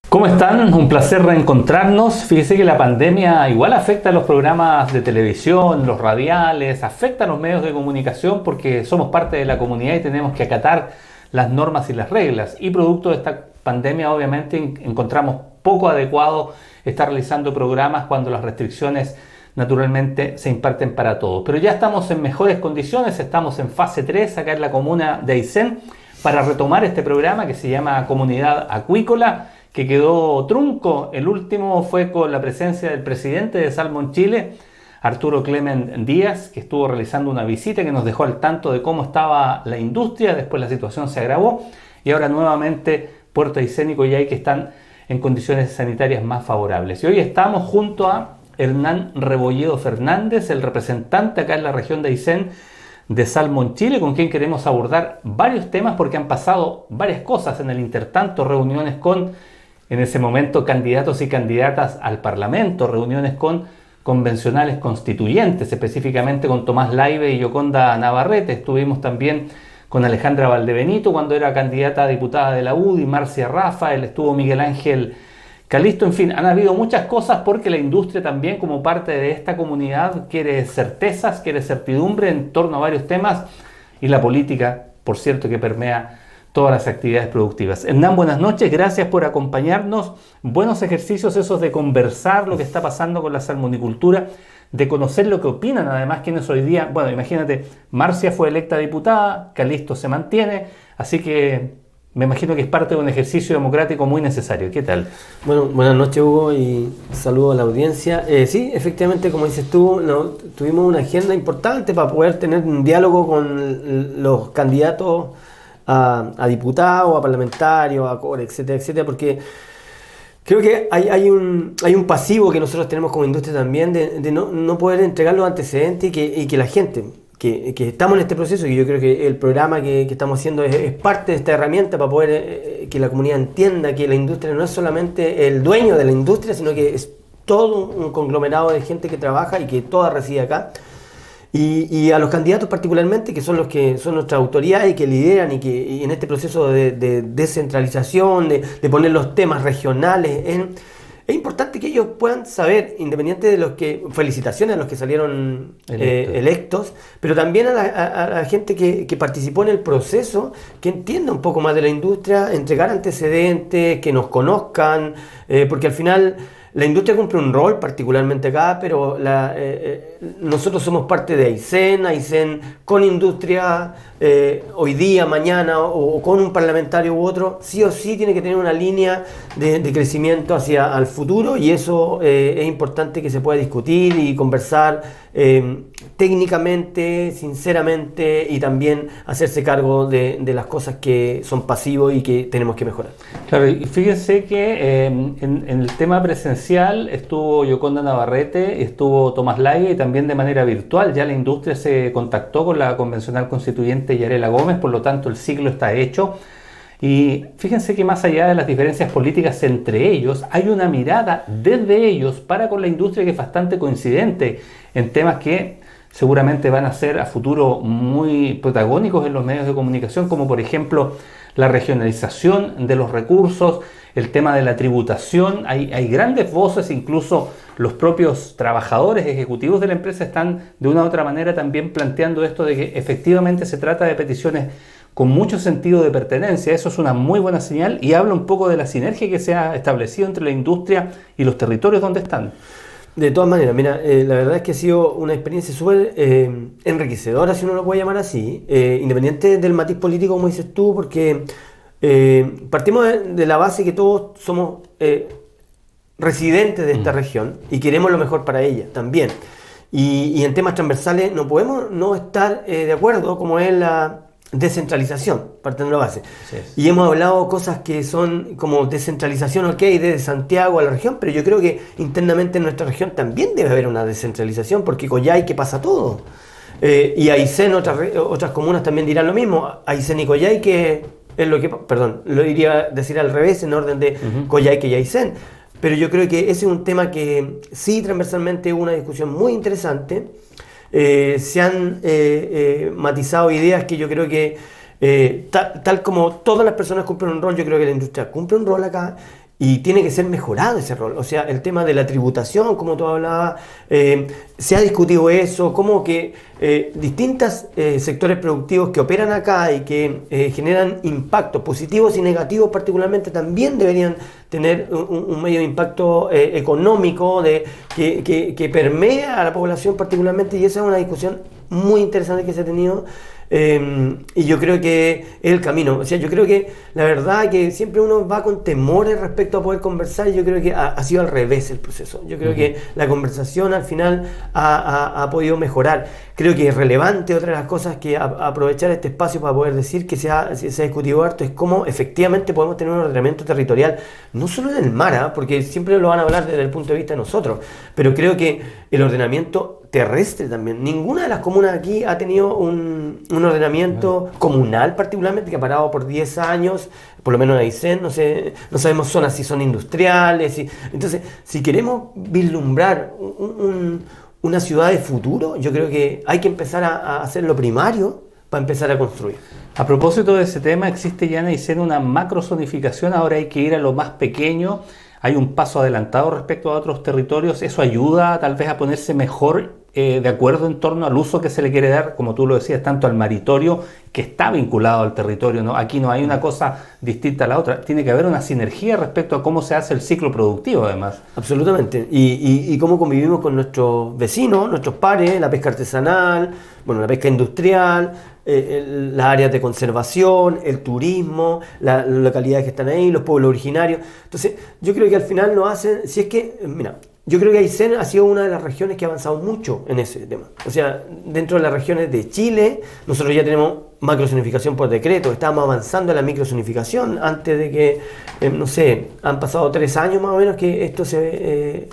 ¿Cómo están? Un placer reencontrarnos. Fíjese que la pandemia igual afecta a los programas de televisión, los radiales, afecta a los medios de comunicación porque somos parte de la comunidad y tenemos que acatar las normas y las reglas. Y producto de esta pandemia, obviamente, encontramos poco adecuado estar realizando programas cuando las restricciones naturalmente se imparten para todos. Pero ya estamos en mejores condiciones, estamos en fase 3 acá en la comuna de Aysén para retomar este programa que se llama Comunidad Acuícola, que quedó trunco. El último fue con la presencia del presidente de Salmon Chile, Arturo Clement Díaz, que estuvo realizando una visita que nos dejó al tanto de cómo estaba la industria. Después la situación se agravó y ahora nuevamente Puerto Aysén y Coyhaique están en condiciones sanitarias más favorables. Y hoy estamos junto a Hernán Rebolledo Fernández, el representante acá en la región de Aysén de Salmon Chile, con quien queremos abordar varios temas porque han pasado varias cosas en el intertanto, reuniones con, en ese momento, candidatos y candidatas al Parlamento, reuniones con convencionales constituyentes, específicamente con Tomás Laibe y Yoconda Navarrete. Estuvimos también con Alejandra Valdebenito cuando era candidata a diputada de la UDI, Marcia Rafael, estuvo Miguel Ángel Calisto. En fin, han habido muchas cosas porque la industria también, como parte de esta comunidad, quiere certezas, quiere certidumbre en torno a varios temas, y la política, por cierto, que permea todas las actividades productivas. Hernán, buenas noches, gracias por acompañarnos. Buenos ejercicios esos de conversar lo que está pasando con la salmonicultura, de conocer lo que opinan además quienes hoy día, bueno, imagínate, Marcia fue electa diputada, Calisto se mantiene, así que me imagino que es parte de un ejercicio democrático muy necesario. ¿Qué tal? Bueno, buenas noches, Hugo, y saludo a la audiencia. Sí, efectivamente, como dices tú, tuvimos una agenda importante para poder tener un diálogo con los candidatos a diputados, a parlamentarios, a core, etcétera, etcétera, porque creo que hay un pasivo que nosotros tenemos como industria también de no poder entregar los antecedentes y que la gente que estamos en este proceso, y yo creo que el programa que estamos haciendo es parte de esta herramienta para poder que la comunidad entienda que la industria no es solamente el dueño de la industria, sino que es todo un conglomerado de gente que trabaja y que toda reside acá. Y a los candidatos particularmente, que son los que son nuestras autoridades y que lideran y en este proceso de descentralización, de poner los temas regionales es importante que ellos puedan saber, independiente de los que, felicitaciones a los que salieron electos, pero también a la gente que participó en el proceso, que entienda un poco más de la industria, entregar antecedentes, que nos conozcan, porque al final la industria cumple un rol, particularmente acá, pero nosotros somos parte de Aysén con industria, hoy día, mañana, o con un parlamentario u otro, sí o sí tiene que tener una línea de crecimiento hacia el futuro, y eso es importante que se pueda discutir y conversar técnicamente, sinceramente, y también hacerse cargo de las cosas que son pasivos y que tenemos que mejorar. Claro, y fíjense que en el tema presencial estuvo Yoconda Navarrete, estuvo Tomás Laibe, y también de manera virtual. Ya la industria se contactó con la convencional constituyente Yarela Gómez, por lo tanto el ciclo está hecho. Y fíjense que más allá de las diferencias políticas entre ellos, hay una mirada desde ellos para con la industria que es bastante coincidente en temas que seguramente van a ser a futuro muy protagónicos en los medios de comunicación, como por ejemplo la regionalización de los recursos, el tema de la tributación. Hay grandes voces, incluso los propios trabajadores ejecutivos de la empresa están de una u otra manera también planteando esto de que efectivamente se trata de peticiones con mucho sentido de pertenencia. Eso es una muy buena señal y habla un poco de la sinergia que se ha establecido entre la industria y los territorios donde están. De todas maneras, mira, la verdad es que ha sido una experiencia súper enriquecedora, si uno lo puede llamar así, independiente del matiz político, como dices tú, porque partimos de la base que todos somos residentes de esta región y queremos lo mejor para ella también. Y en temas transversales no podemos no estar de acuerdo, como es la descentralización, partiendo de la base. Sí. Y hemos hablado cosas que son como descentralización, ok, desde Santiago a la región, pero yo creo que internamente en nuestra región también debe haber una descentralización, porque Coyhaique pasa todo. Y Aysén, otras comunas también dirán lo mismo. Aysén y Coyhaique es lo que, perdón, lo iría a decir al revés, en orden de Coyhaique y Aysén. Pero yo creo que ese es un tema que sí transversalmente hubo una discusión muy interesante. Se han matizado ideas que yo creo que tal como todas las personas cumplen un rol, yo creo que la industria cumple un rol acá, y tiene que ser mejorado ese rol. O sea, el tema de la tributación, como tú hablabas, se ha discutido eso, como que distintos sectores productivos que operan acá y que generan impactos positivos y negativos particularmente, también deberían tener un medio de impacto económico que permea a la población particularmente, y esa es una discusión muy interesante que se ha tenido. Y yo creo que es el camino. O sea, yo creo que la verdad que siempre uno va con temores respecto a poder conversar, y yo creo que ha sido al revés el proceso. Yo creo que la conversación al final ha podido mejorar. Creo que es relevante, otra de las cosas que aprovechar este espacio para poder decir que se ha discutido harto es cómo efectivamente podemos tener un ordenamiento territorial, no solo en el mar, porque siempre lo van a hablar desde el punto de vista de nosotros, pero creo que el ordenamiento terrestre también. Ninguna de las comunas aquí ha tenido un ordenamiento comunal particularmente, que ha parado por 10 años, por lo menos en Aysén, no sabemos zonas si son industriales. Entonces, si queremos vislumbrar una ciudad de futuro, yo creo que hay que empezar a hacer lo primario para empezar a construir. A propósito de ese tema, existe ya en Aysén una macrozonificación, ahora hay que ir a lo más pequeño. Hay un paso adelantado respecto a otros territorios. ¿Eso ayuda tal vez a ponerse mejor de acuerdo en torno al uso que se le quiere dar, como tú lo decías, tanto al maritorio, que está vinculado al territorio, ¿no? Aquí no hay una cosa distinta a la otra. Tiene que haber una sinergia respecto a cómo se hace el ciclo productivo, además. Absolutamente. Y cómo convivimos con nuestros vecinos, nuestros pares, la pesca artesanal, bueno, la pesca industrial, las áreas de conservación, el turismo, las localidades que están ahí, los pueblos originarios. Entonces, yo creo que al final lo hacen, si es que, mira, yo creo que Aysén ha sido una de las regiones que ha avanzado mucho en ese tema. O sea, dentro de las regiones de Chile, nosotros ya tenemos macrozonificación por decreto, estábamos avanzando en la microzonificación antes de que, no sé, han pasado 3 años más o menos que esto se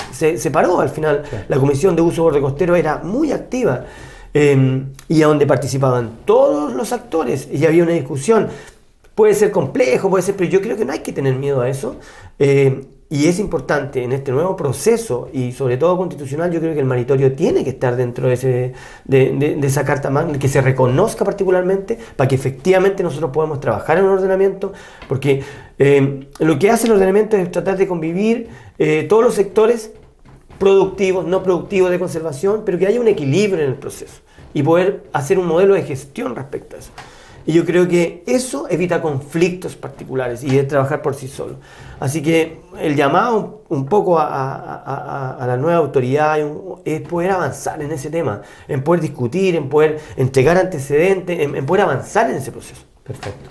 paró al final. Sí. La Comisión de Uso Borde Costero era muy activa. Y a donde participaban todos los actores y había una discusión. Puede ser complejo, puede ser, pero yo creo que no hay que tener miedo a eso. Y es importante en este nuevo proceso, y sobre todo constitucional, yo creo que el maritorio tiene que estar dentro de esa carta magna, que se reconozca particularmente, para que efectivamente nosotros podamos trabajar en un ordenamiento, porque lo que hace el ordenamiento es tratar de convivir todos los sectores productivos, no productivos, de conservación, pero que haya un equilibrio en el proceso y poder hacer un modelo de gestión respecto a eso. Y yo creo que eso evita conflictos particulares y es trabajar por sí solo. Así que el llamado un poco a la nueva autoridad es poder avanzar en ese tema, en poder discutir, en poder entregar antecedentes, en poder avanzar en ese proceso. Perfecto.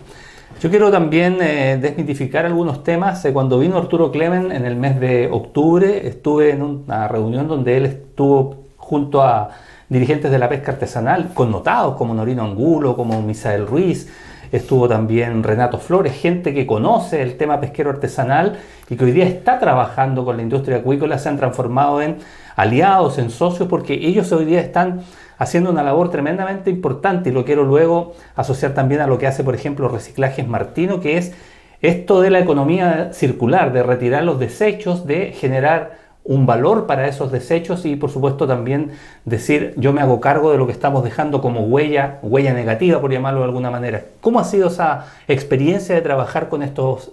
Yo quiero también desmitificar algunos temas. Cuando vino Arturo Clemen en el mes de octubre, estuve en una reunión donde él estuvo junto a dirigentes de la pesca artesanal, connotados como Norino Angulo, como Misael Ruiz, estuvo también Renato Flores, gente que conoce el tema pesquero artesanal y que hoy día está trabajando con la industria acuícola, se han transformado en aliados, en socios, porque ellos hoy día están haciendo una labor tremendamente importante, y lo quiero luego asociar también a lo que hace, por ejemplo, Reciclajes Martino, que es esto de la economía circular, de retirar los desechos, de generar un valor para esos desechos y por supuesto también decir yo me hago cargo de lo que estamos dejando como huella negativa, por llamarlo de alguna manera. ¿Cómo ha sido esa experiencia de trabajar con estos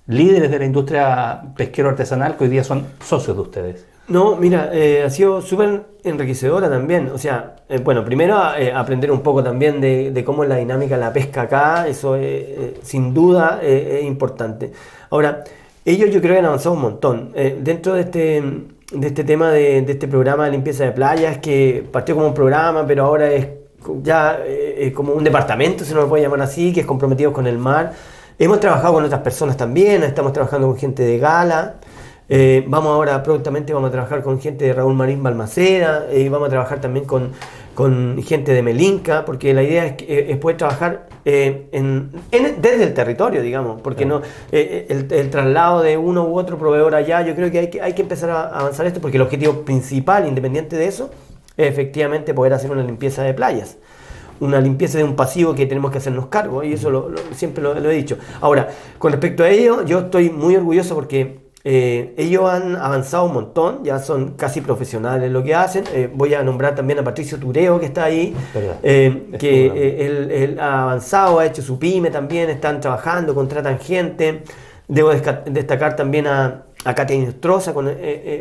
líderes de la industria pesquero artesanal que hoy día son socios de ustedes? No, mira, ha sido súper enriquecedora también. O sea, bueno, primero aprender un poco también de cómo es la dinámica de la pesca acá, eso sin duda es importante. Ahora, ellos yo creo que han avanzado un montón. Dentro de este tema de este programa de limpieza de playas, que partió como un programa, pero ahora es ya como un departamento, si no lo puede llamar así, que es comprometido con el mar. Hemos trabajado con otras personas también, estamos trabajando con gente de Gala. Prontamente vamos a trabajar con gente de Raúl Marín Balmaceda, vamos a trabajar también con gente de Melinca, porque la idea es poder trabajar desde el territorio, digamos, porque no el traslado de uno u otro proveedor allá, yo creo que hay que empezar a avanzar esto, porque el objetivo principal, independiente de eso, es efectivamente poder hacer una limpieza de playas, una limpieza de un pasivo que tenemos que hacernos cargo, y eso siempre lo he dicho. Ahora, con respecto a ello, yo estoy muy orgulloso porque ellos han avanzado un montón, ya son casi profesionales en lo que hacen. Voy a nombrar también a Patricio Tureo, que está ahí, él ha avanzado, ha hecho su pyme también, están trabajando, contratan gente. Debo destacar también a Katia Inostroza con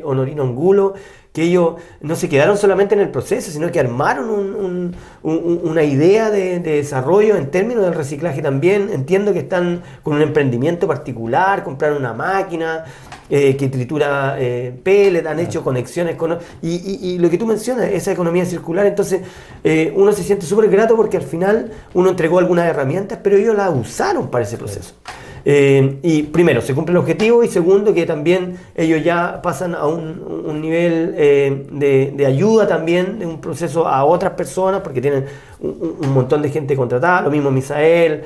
Honorino Angulo, que ellos no se quedaron solamente en el proceso, sino que armaron una idea de desarrollo en términos del reciclaje también. Entiendo que están con un emprendimiento particular, compraron una máquina que tritura pellet, han hecho conexiones con... Y lo que tú mencionas, esa economía circular, entonces uno se siente súper grato porque al final uno entregó algunas herramientas, pero ellos las usaron para ese proceso. Y primero, se cumple el objetivo, y segundo, que también ellos ya pasan a un nivel de ayuda también, de un proceso a otras personas, porque tienen un montón de gente contratada, lo mismo Misael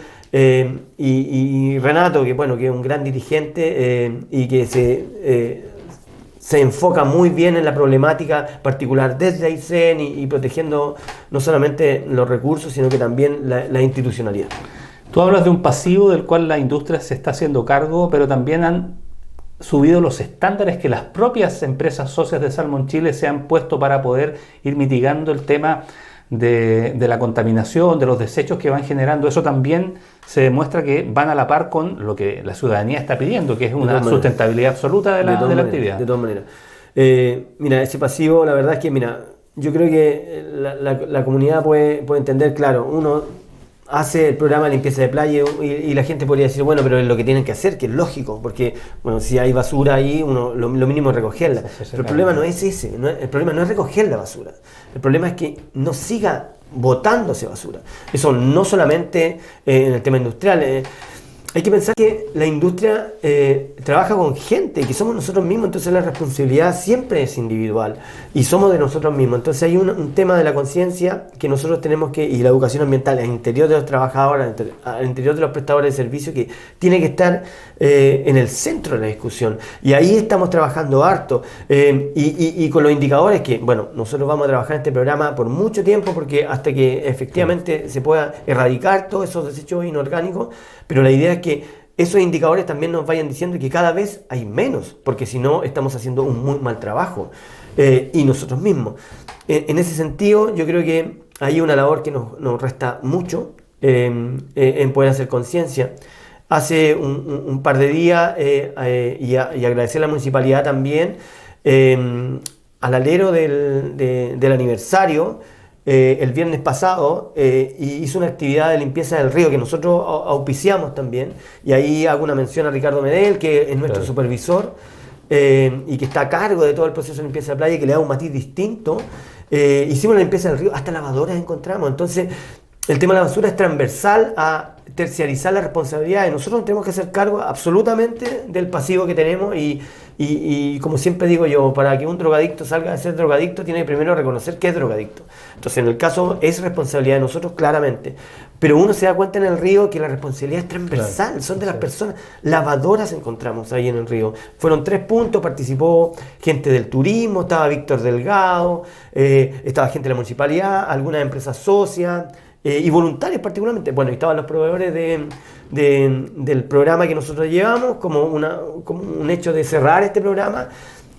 y Renato, que bueno, que es un gran dirigente y que se enfoca muy bien en la problemática particular desde Aysén y protegiendo no solamente los recursos, sino que también la institucionalidad. Tú hablas de un pasivo del cual la industria se está haciendo cargo, pero también han subido los estándares que las propias empresas socias de Salmon Chile se han puesto para poder ir mitigando el tema de la contaminación, de los desechos que van generando. Eso también se demuestra que van a la par con lo que la ciudadanía está pidiendo, que es una sustentabilidad absoluta de la actividad. De todas maneras. Mira, ese pasivo, la verdad es que, yo creo que la comunidad puede entender, claro, uno hace el programa de limpieza de playa y la gente podría decir, bueno, pero es lo que tienen que hacer, que es lógico, porque bueno, si hay basura ahí, lo mínimo es recogerla. Pero el problema no es ese, el problema no es recoger la basura, el problema es que no siga botándose basura. Eso no solamente en el tema industrial. Hay que pensar que la industria trabaja con gente, que somos nosotros mismos, entonces la responsabilidad siempre es individual y somos de nosotros mismos. Entonces hay un tema de la conciencia que nosotros tenemos que, y la educación ambiental al interior de los trabajadores, al interior de los prestadores de servicios, que tiene que estar en el centro de la discusión. Y ahí estamos trabajando harto. Y con los indicadores que, bueno, nosotros vamos a trabajar en este programa por mucho tiempo, porque hasta que efectivamente se pueda erradicar todos esos desechos inorgánicos, pero la idea es que esos indicadores también nos vayan diciendo que cada vez hay menos, porque si no estamos haciendo un muy mal trabajo, y nosotros mismos. En ese sentido, yo creo que hay una labor que nos resta mucho en poder hacer conciencia. Hace un par de días, y agradecer a la municipalidad también, al alero del aniversario, el viernes pasado, hizo una actividad de limpieza del río que nosotros auspiciamos también, y ahí hago una mención a Ricardo Medel, que es nuestro supervisor y que está a cargo de todo el proceso de limpieza de playa, que le da un matiz distinto. Hicimos la limpieza del río, hasta lavadoras encontramos. Entonces el tema de la basura es transversal a terciarizar la responsabilidad, y nosotros nos tenemos que hacer cargo absolutamente del pasivo que tenemos, y como siempre digo yo, para que un drogadicto salga de ser drogadicto, tiene que primero reconocer que es drogadicto. Entonces en el caso es responsabilidad de nosotros claramente, pero uno se da cuenta en el río que la responsabilidad es transversal, claro, son de las personas. Lavadoras encontramos ahí en el río, fueron 3 puntos, participó gente del turismo, estaba Víctor Delgado, estaba gente de la municipalidad, algunas empresas socias, y voluntarios particularmente. Bueno, y estaban los proveedores del programa que nosotros llevamos como un hecho de cerrar este programa,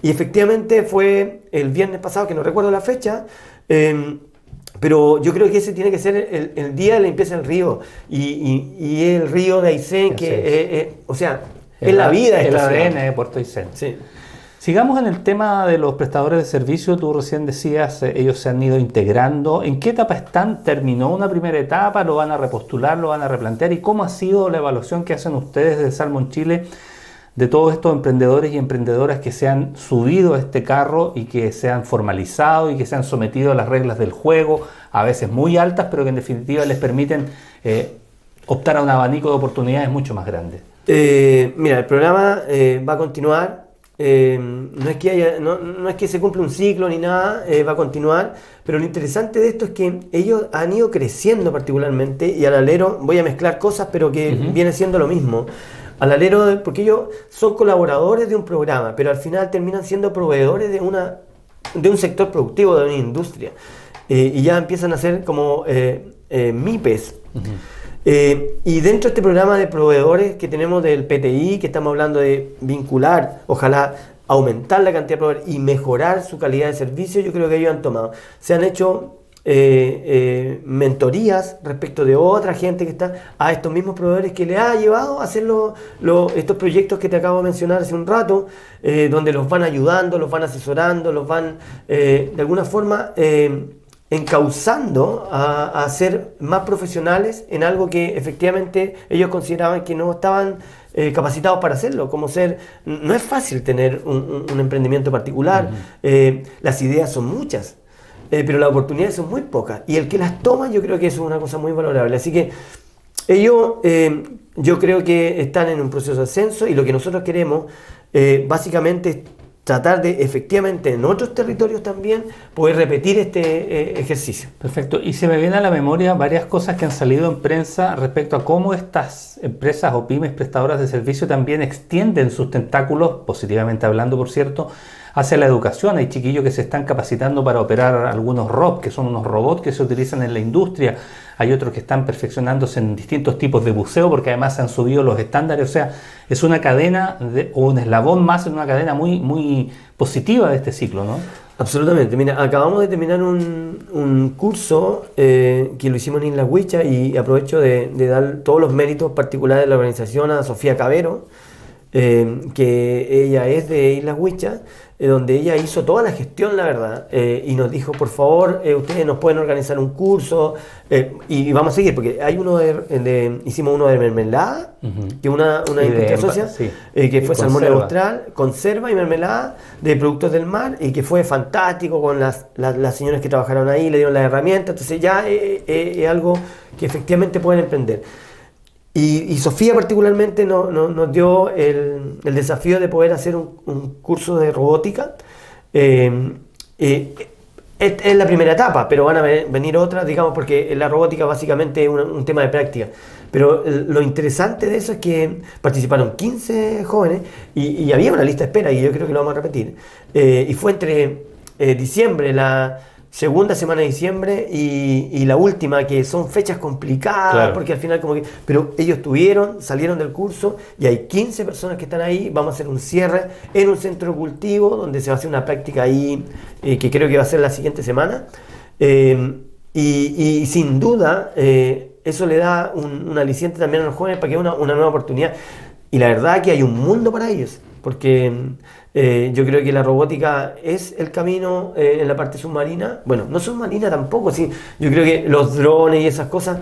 y efectivamente fue el viernes pasado, que no recuerdo la fecha, pero yo creo que ese tiene que ser el día de la limpieza del río, y el río de Aysén, que o sea, es la vida, el ADN de Puerto Aysén. Sí. Sigamos en el tema de los prestadores de servicio. Tú recién decías, ellos se han ido integrando. ¿En qué etapa están? ¿Terminó una primera etapa? ¿Lo van a repostular? ¿Lo van a replantear? ¿Y cómo ha sido la evaluación que hacen ustedes de Salmon Chile de todos estos emprendedores y emprendedoras que se han subido a este carro y que se han formalizado y que se han sometido a las reglas del juego, a veces muy altas, pero que en definitiva les permiten optar a un abanico de oportunidades mucho más grande? Mira, el programa va a continuar. No es que se cumpla un ciclo ni nada, va a continuar, pero lo interesante de esto es que ellos han ido creciendo particularmente, y al alero voy a mezclar cosas, pero que viene siendo lo mismo. Al alero, porque ellos son colaboradores de un programa, pero al final terminan siendo proveedores de un sector productivo, de una industria, y ya empiezan a ser como MIPES. Y dentro de este programa de proveedores que tenemos del PTI, que estamos hablando de vincular, ojalá aumentar la cantidad de proveedores y mejorar su calidad de servicio, yo creo que ellos han tomado. Se han hecho mentorías respecto de otra gente que está a estos mismos proveedores que le ha llevado a hacer estos proyectos que te acabo de mencionar hace un rato, donde los van ayudando, los van asesorando, los van de alguna forma encauzando a ser más profesionales en algo que efectivamente ellos consideraban que no estaban capacitados para hacerlo, como ser, no es fácil tener un emprendimiento particular, las ideas son muchas, pero las oportunidades son muy pocas, y el que las toma yo creo que eso es una cosa muy valorable, así que ellos yo creo que están en un proceso de ascenso, y lo que nosotros queremos básicamente es tratar de efectivamente en otros territorios también poder repetir este ejercicio. Perfecto. Y se me vienen a la memoria varias cosas que han salido en prensa respecto a cómo estas empresas o pymes prestadoras de servicio también extienden sus tentáculos, positivamente hablando por cierto, hacia la educación. Hay chiquillos que se están capacitando para operar algunos ROP, que son unos robots que se utilizan en la industria. Hay otros que están perfeccionándose en distintos tipos de buceo porque además se han subido los estándares. O sea, es una cadena o un eslabón más en una cadena muy, muy positiva de este ciclo, ¿no? Absolutamente. Mira, acabamos de terminar un curso que lo hicimos en Islas Huichas, y aprovecho de dar todos los méritos particulares de la organización a Sofía Cabero, que ella es de Islas Huichas, donde ella hizo toda la gestión, la verdad, y nos dijo, por favor, ustedes nos pueden organizar un curso, y vamos a seguir, porque hay hicimos uno de mermelada, que una industria socia, sí, que fue salmón austral, conserva y mermelada de productos del mar, y que fue fantástico con las señoras que trabajaron ahí, le dieron las herramientas, entonces ya es algo que efectivamente pueden emprender. Y Sofía particularmente nos dio el desafío de poder hacer un curso de robótica. Es la primera etapa, pero van a venir otras, digamos, porque la robótica básicamente es un tema de práctica. Pero lo interesante de eso es que participaron 15 jóvenes y había una lista de espera, y yo creo que lo vamos a repetir. Y fue entre diciembre, la segunda semana de diciembre y la última, que son fechas complicadas, claro, porque al final como que... Pero ellos salieron del curso, y hay 15 personas que están ahí. Vamos a hacer un cierre en un centro de cultivo, donde se va a hacer una práctica ahí, que creo que va a ser la siguiente semana. Y sin duda, eso le da un aliciente también a los jóvenes para que haya una nueva oportunidad. Y la verdad que hay un mundo para ellos, porque yo creo que la robótica es el camino en la parte submarina. Bueno, no submarina tampoco, sí. Yo creo que los drones y esas cosas,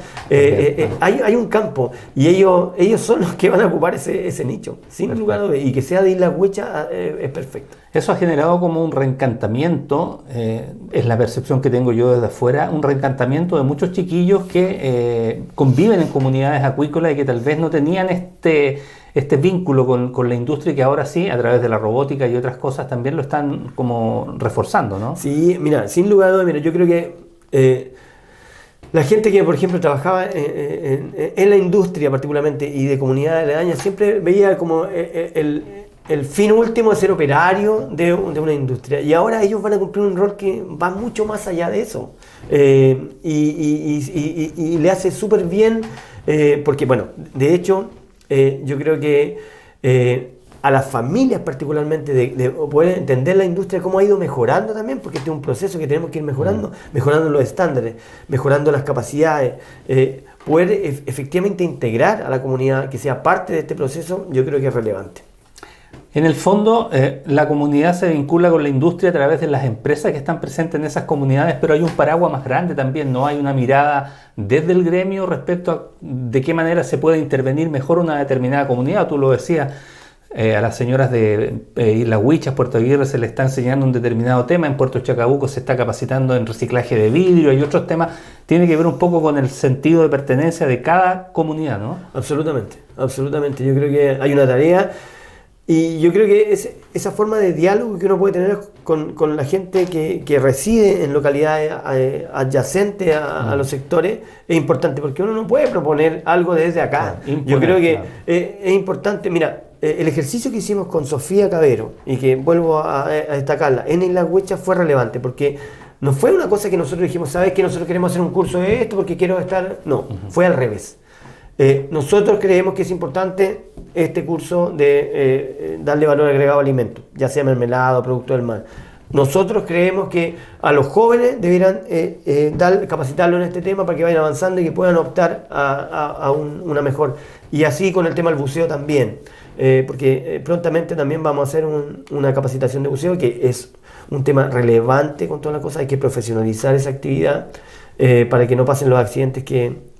hay un campo, y ellos son los que van a ocupar ese nicho, sin lugar a dudas, y que sea de Islas Huichas es perfecto. Eso ha generado como un reencantamiento, es la percepción que tengo yo desde afuera, un reencantamiento de muchos chiquillos que conviven en comunidades acuícolas y que tal vez no tenían este vínculo con la industria, y que ahora sí, a través de la robótica y otras cosas, también lo están como reforzando, ¿no? Sí, mira, sin lugar a dudas, mira, yo creo que la gente que, por ejemplo, trabajaba en la industria particularmente y de comunidades aledañas, siempre veía como el fin último de ser operario de una industria, y ahora ellos van a cumplir un rol que va mucho más allá de eso, y le hace súper bien, porque, bueno, de hecho, yo creo que a las familias particularmente de poder entender la industria, cómo ha ido mejorando también, porque este es un proceso que tenemos que ir mejorando los estándares, mejorando las capacidades, poder efectivamente integrar a la comunidad que sea parte de este proceso, yo creo que es relevante. En el fondo, la comunidad se vincula con la industria a través de las empresas que están presentes en esas comunidades, pero hay un paraguas más grande también, ¿no? Hay una mirada desde el gremio respecto a de qué manera se puede intervenir mejor una determinada comunidad. Tú lo decías, a las señoras de Islas Huichas, Puerto Aguirre, se les está enseñando un determinado tema, en Puerto Chacabuco se está capacitando en reciclaje de vidrio y otros temas. Tiene que ver un poco con el sentido de pertenencia de cada comunidad, ¿no? Absolutamente, absolutamente. Yo creo que hay una tarea. Y yo creo que esa forma de diálogo que uno puede tener con la gente que reside en localidades adyacentes a los sectores es importante, porque uno no puede proponer algo desde acá. Yo creo que es importante. Mira, el ejercicio que hicimos con Sofía Cabero, y que vuelvo a destacarla, en Islas Huichas fue relevante, porque no fue una cosa que nosotros dijimos, ¿sabes que nosotros queremos hacer un curso de esto porque quiero estar? No, fue al revés. Nosotros creemos que es importante este curso de darle valor agregado a alimentos, ya sea mermelada o producto del mar. Nosotros creemos que a los jóvenes debieran capacitarlos en este tema para que vayan avanzando y que puedan optar a una mejor. Y así con el tema del buceo también, porque prontamente también vamos a hacer una capacitación de buceo, que es un tema relevante con todas las cosas. Hay que profesionalizar esa actividad para que no pasen los accidentes que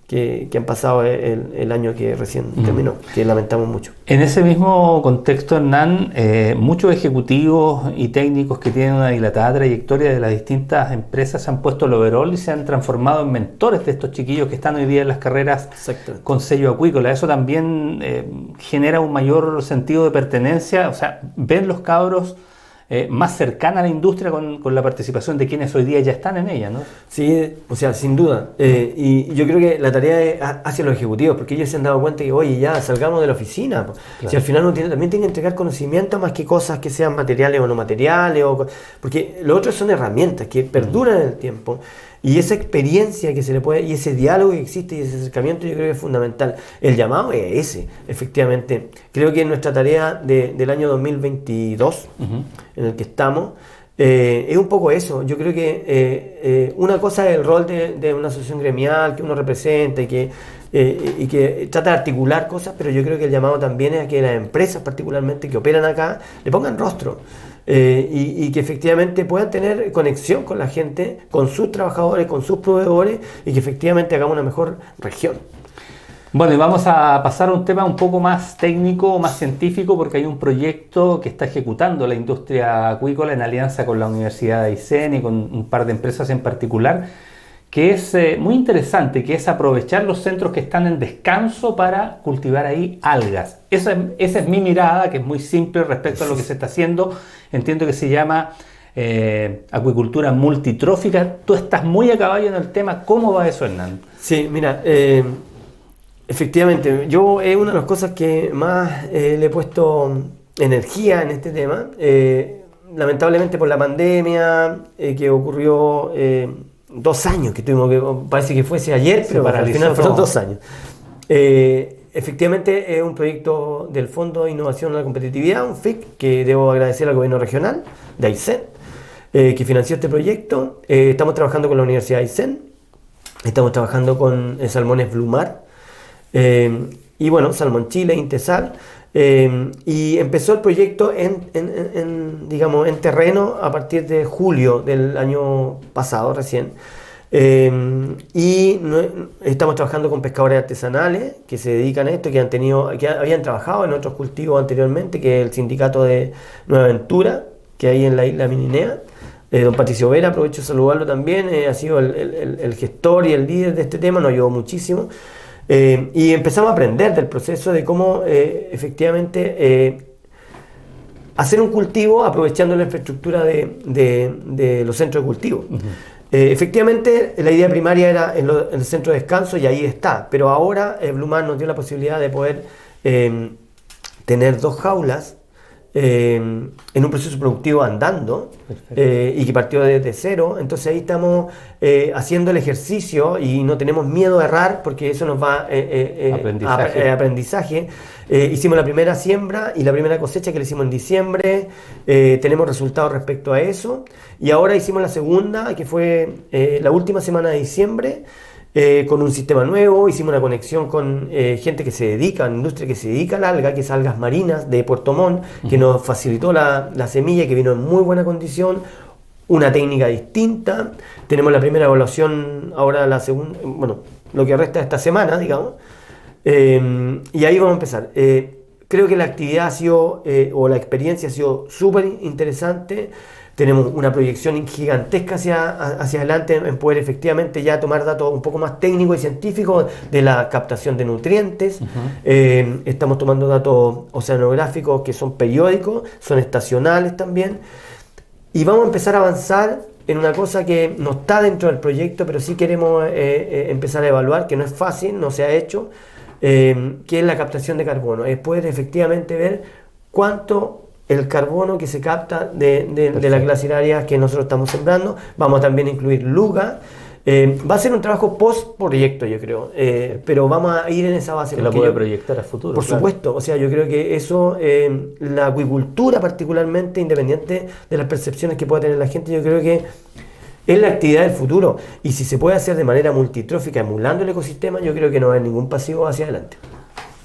han pasado el año que recién terminó, que lamentamos mucho. En ese mismo contexto, Hernán, muchos ejecutivos y técnicos que tienen una dilatada trayectoria de las distintas empresas se han puesto el overall y se han transformado en mentores de estos chiquillos que están hoy día en las carreras con sello acuícola. Eso también genera un mayor sentido de pertenencia, o sea, ven los cabros más cercana a la industria con la participación de quienes hoy día ya están en ella, ¿no? Sí, o sea, sin duda. Y yo creo que la tarea es hacia los ejecutivos, porque ellos se han dado cuenta que, oye, ya salgamos de la oficina. Claro. Si al final también tienen que entregar conocimiento más que cosas que sean materiales o no materiales, porque lo otro son herramientas que perduran en el tiempo. Y esa experiencia que se le puede, y ese diálogo que existe y ese acercamiento, yo creo que es fundamental. El llamado es ese, efectivamente. Creo que en nuestra tarea del año 2022, en el que estamos, es un poco eso. Yo creo que una cosa es el rol de una asociación gremial que uno representa y que trata de articular cosas, pero yo creo que el llamado también es a que las empresas, particularmente que operan acá, le pongan rostro. Y que efectivamente puedan tener conexión con la gente, con sus trabajadores, con sus proveedores, y que efectivamente hagamos una mejor región. Bueno, y vamos a pasar a un tema un poco más técnico, más científico, porque hay un proyecto que está ejecutando la industria acuícola en alianza con la Universidad de Aysén y con un par de empresas en particular, que es muy interesante, que es aprovechar los centros que están en descanso para cultivar ahí algas. Esa es mi mirada, que es muy simple respecto a lo que se está haciendo. Entiendo que se llama acuicultura multitrófica. Tú estás muy a caballo en el tema. ¿Cómo va eso, Hernán? Sí, mira, efectivamente, yo es una de las cosas que más le he puesto energía en este tema. Lamentablemente por la pandemia que ocurrió... 2 años que tuvimos, que parece que fuese ayer, pero al final fueron 2 años. Efectivamente es un proyecto del Fondo de Innovación a la Competitividad, un FIC, que debo agradecer al gobierno regional de Aysén, que financió este proyecto. Estamos trabajando con la Universidad de Aysén, estamos trabajando con Salmones Blumar, y bueno, Salmón Chile, Intesal. Y empezó el proyecto digamos, en terreno a partir de julio del año pasado recién. Estamos trabajando con pescadores artesanales que se dedican a esto, que habían trabajado en otros cultivos anteriormente, que es el sindicato de Nueva Ventura, que hay en la isla Mininea. Don Patricio Vera, aprovecho de saludarlo también, ha sido el gestor y el líder de este tema, nos ayudó muchísimo. Y empezamos a aprender del proceso de cómo efectivamente hacer un cultivo aprovechando la infraestructura de los centros de cultivo. Efectivamente, la idea primaria era en el centro de descanso y ahí está, pero ahora Blumar nos dio la posibilidad de poder tener 2 jaulas en un proceso productivo andando, y que partió desde cero. Entonces ahí estamos haciendo el ejercicio y no tenemos miedo a errar, porque eso nos va a aprendizaje. Hicimos la primera siembra y la primera cosecha, que la hicimos en diciembre. Tenemos resultados respecto a eso, y ahora hicimos la segunda, que fue la última semana de diciembre, con un sistema nuevo. Hicimos una conexión con gente que se dedica, industria que se dedica al alga, que es Algas Marinas de Puerto Montt, que nos facilitó la semilla, que vino en muy buena condición, una técnica distinta. Tenemos la primera evaluación, ahora la segunda, bueno, lo que resta de esta semana, digamos, y ahí vamos a empezar. Creo que la actividad ha sido, o la experiencia ha sido súper interesante. Tenemos una proyección gigantesca hacia adelante en poder efectivamente ya tomar datos un poco más técnicos y científicos de la captación de nutrientes. Estamos tomando datos oceanográficos que son periódicos, son estacionales también. Y vamos a empezar a avanzar en una cosa que no está dentro del proyecto, pero sí queremos empezar a evaluar, que no es fácil, no se ha hecho, que es la captación de carbono. Es poder efectivamente ver cuánto el carbono que se capta de las glaciarias que nosotros estamos sembrando. Vamos a también incluir luga, Va a ser un trabajo post-proyecto, yo creo, pero vamos a ir en esa base. Que lo puede proyectar a futuro. Por supuesto, o sea, yo creo que eso, la acuicultura particularmente, independiente de las percepciones que pueda tener la gente, yo creo que es la actividad del futuro. Y si se puede hacer de manera multitrófica, emulando el ecosistema, yo creo que no hay ningún pasivo hacia adelante.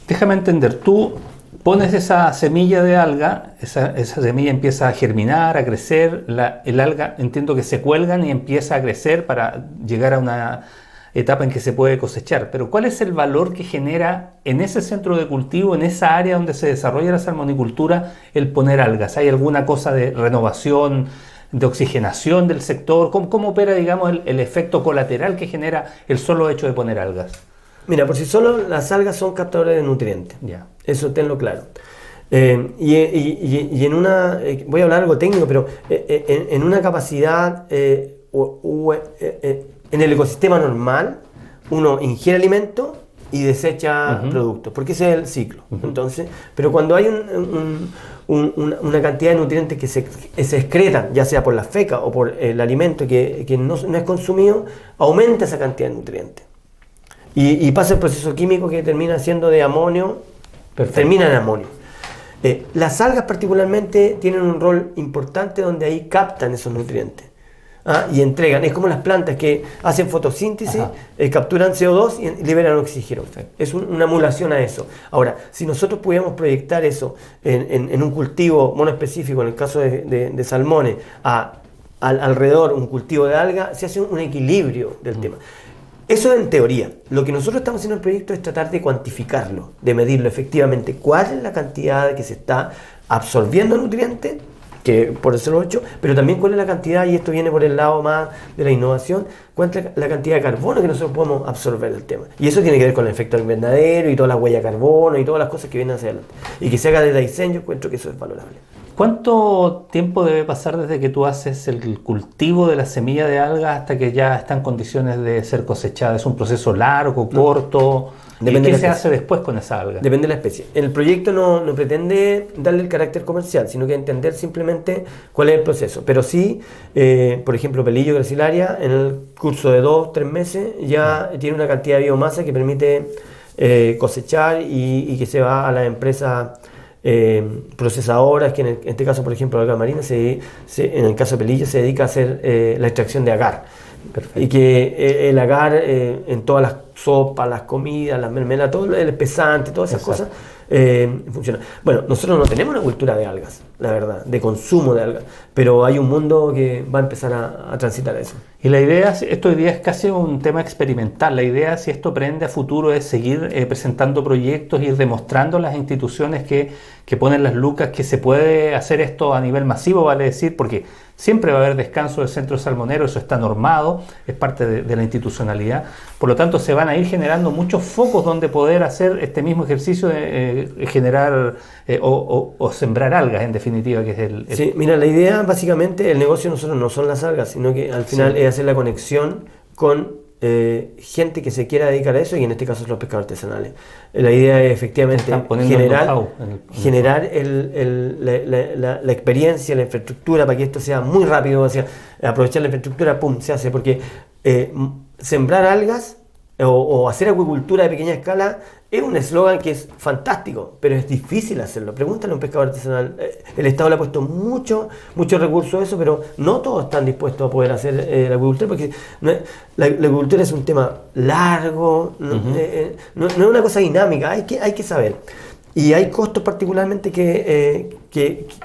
Déjame entender, tú pones esa semilla de alga, esa semilla empieza a germinar, a crecer, el alga entiendo que se cuelgan y empieza a crecer para llegar a una etapa en que se puede cosechar. Pero ¿cuál es el valor que genera en ese centro de cultivo, en esa área donde se desarrolla la salmonicultura, el poner algas? ¿Hay alguna cosa de renovación, de oxigenación del sector? ¿Cómo opera, digamos, el efecto colateral que genera el solo hecho de poner algas? Mira, por sí solo las algas son captadores de nutrientes. Ya. Eso tenlo claro. Y en una, voy a hablar algo técnico, pero en una capacidad, en el ecosistema normal, uno ingiere alimento y desecha productos, porque ese es el ciclo. Entonces, pero cuando hay una cantidad de nutrientes que se excretan, ya sea por la feca o por el alimento que no es consumido, aumenta esa cantidad de nutrientes. Y pasa el proceso químico que termina siendo de amonio, termina en amonio. Las algas particularmente tienen un rol importante donde ahí captan esos nutrientes y entregan. Es como las plantas que hacen fotosíntesis, capturan CO2 y liberan oxígeno. Es una emulación a eso. Ahora, si nosotros pudiéramos proyectar eso en un cultivo monoespecífico, en el caso de salmones, alrededor un cultivo de alga, se hace un equilibrio del tema. Eso en teoría. Lo que nosotros estamos haciendo en el proyecto es tratar de cuantificarlo, de medirlo efectivamente. ¿Cuál es la cantidad que se está absorbiendo nutrientes? Que por eso lo he hecho, pero también cuál es la cantidad, y esto viene por el lado más de la innovación, cuál es la cantidad de carbono que nosotros podemos absorber del tema. Y eso tiene que ver con el efecto invernadero y toda la huella de carbono y todas las cosas que vienen hacia adelante. Y que se haga desde Aysén, yo encuentro que eso es valorable. ¿Cuánto tiempo debe pasar desde que tú haces el cultivo de la semilla de alga hasta que ya está en condiciones de ser cosechada? ¿Es un proceso largo, corto? Depende. ¿Y qué se hace después con esa alga? Depende de la especie. El proyecto no pretende darle el carácter comercial, sino que entender simplemente cuál es el proceso. Pero sí, por ejemplo, Pelillo gracilaria, en el curso de 2-3 meses ya tiene una cantidad de biomasa que permite cosechar y que se va a las empresas procesadoras, que en este caso, por ejemplo, la alga marina, en el caso de Pelillo, se dedica a hacer la extracción de agar. Perfecto. Y que el agar en todas las sopas, las comidas, las mermeladas, todo el espesante, todas esas cosas funciona. Bueno, nosotros no tenemos una cultura de algas, la verdad, de consumo de algas, pero hay un mundo que va a empezar a transitar eso. Y la idea, esto hoy día es casi un tema experimental. La idea, si esto prende a futuro, es seguir presentando proyectos, ir demostrando a las instituciones que ponen las lucas que se puede hacer esto a nivel masivo, vale decir, porque siempre va a haber descanso del centro salmonero, eso está normado, es parte de la institucionalidad. Por lo tanto, se van a ir generando muchos focos donde poder hacer este mismo ejercicio de generar o sembrar algas, en definitiva, que es Sí, mira, la idea, básicamente, el negocio nosotros no son las algas, sino que al final es hacer la conexión con gente que se quiera dedicar a eso, y en este caso son los pescadores artesanales. La idea es efectivamente generar la experiencia, la infraestructura para que esto sea muy rápido, aprovechar la infraestructura, pum, se hace, porque sembrar algas o hacer acuicultura de pequeña escala es un eslogan que es fantástico, pero es difícil hacerlo. Pregúntale a un pescador artesanal. El Estado le ha puesto mucho recursos a eso, pero no todos están dispuestos a poder hacer la acuicultura, porque la acuicultura es un tema largo, no es una cosa dinámica, hay que saber. Y hay costos particularmente que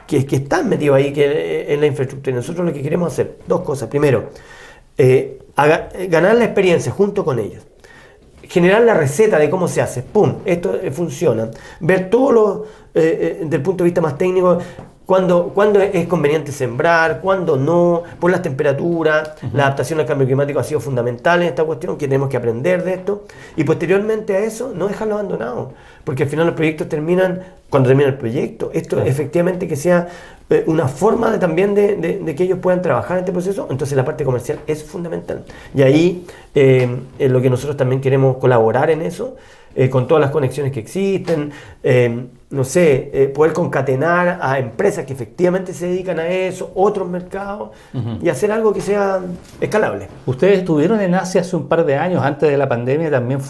están metidos ahí en la infraestructura. Y nosotros lo que queremos hacer, dos cosas. Primero, ganar la experiencia junto con ellos. Generar la receta de cómo se hace. ¡Pum! Esto funciona. Ver todo lo desde el punto de vista más técnico, cuándo es conveniente sembrar, cuándo no, por las temperaturas. La adaptación al cambio climático ha sido fundamental en esta cuestión, que tenemos que aprender de esto. Y posteriormente a eso, no dejarlo abandonado, porque al final los proyectos terminan cuando termina el proyecto. Esto efectivamente que sea una forma también de que ellos puedan trabajar en este proceso. Entonces la parte comercial es fundamental. Y ahí es lo que nosotros también queremos colaborar en eso, con todas las conexiones que existen, poder concatenar a empresas que efectivamente se dedican a eso, otros mercados, y hacer algo que sea escalable. Ustedes estuvieron en Asia hace un par de años, antes de la pandemia, también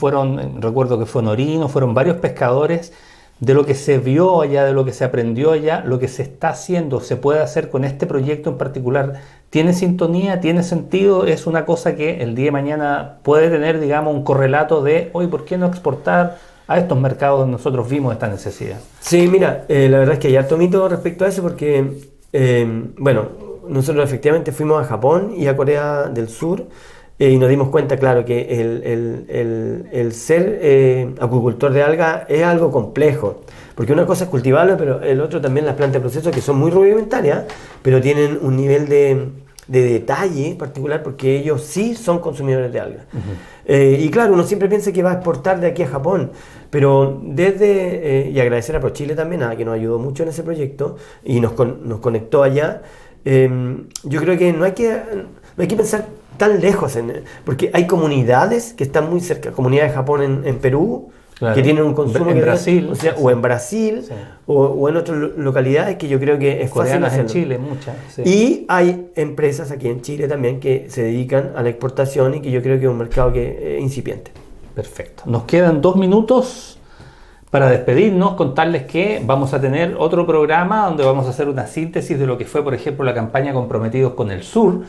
recuerdo que fue Norino, fueron varios pescadores. De lo que se vio allá, de lo que se aprendió allá, lo que se está haciendo, se puede hacer con este proyecto en particular, ¿tiene sintonía, tiene sentido? ¿Es una cosa que el día de mañana puede tener, digamos, un correlato de, hoy, ¿por qué no exportar a estos mercados donde nosotros vimos esta necesidad? Sí, mira, la verdad es que hay harto mito respecto a eso porque, nosotros efectivamente fuimos a Japón y a Corea del Sur, y nos dimos cuenta, claro, que el ser acuicultor de alga es algo complejo, porque una cosa es cultivarlo, pero el otro también las plantas de proceso, que son muy rudimentarias, pero tienen un nivel de detalle particular, porque ellos sí son consumidores de algas. Y claro, uno siempre piensa que va a exportar de aquí a Japón, pero y agradecer a ProChile también, que nos ayudó mucho en ese proyecto y nos conectó allá. Yo creo que no hay que pensar tan lejos, porque hay comunidades que están muy cerca, comunidades de Japón en Perú, claro, que tienen un consumo en Brasil, o en Brasil, sí, o en otras localidades que yo creo que es fácil hacerlo. En Chile, muchas. Sí. Y hay empresas aquí en Chile también que se dedican a la exportación y que yo creo que es un mercado que es incipiente. Perfecto. Nos quedan 2 minutos para despedirnos, contarles que vamos a tener otro programa donde vamos a hacer una síntesis de lo que fue, por ejemplo, la campaña Comprometidos con el Sur,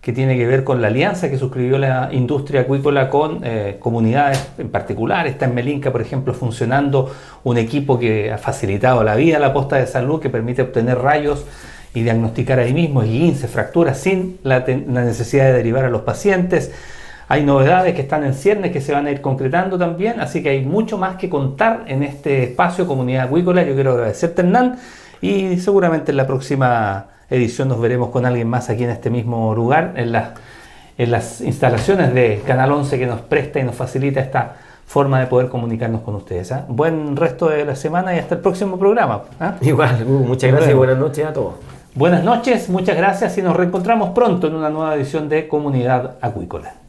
que tiene que ver con la alianza que suscribió la industria acuícola con comunidades en particular. Está en Melinca, por ejemplo, funcionando un equipo que ha facilitado la vida a la posta de salud, que permite obtener rayos y diagnosticar ahí mismo esguinces, fracturas, sin la necesidad de derivar a los pacientes. Hay novedades que están en ciernes que se van a ir concretando también, así que hay mucho más que contar en este espacio Comunidad Acuícola. Yo quiero agradecerte, Hernán, y seguramente en la próxima edición nos veremos con alguien más aquí en este mismo lugar, en las instalaciones de Canal 11, que nos presta y nos facilita esta forma de poder comunicarnos con ustedes. Buen resto de la semana y hasta el próximo programa. Igual, muchas gracias y buenas noches a todos. Buenas noches, muchas gracias y nos reencontramos pronto en una nueva edición de Comunidad Acuícola.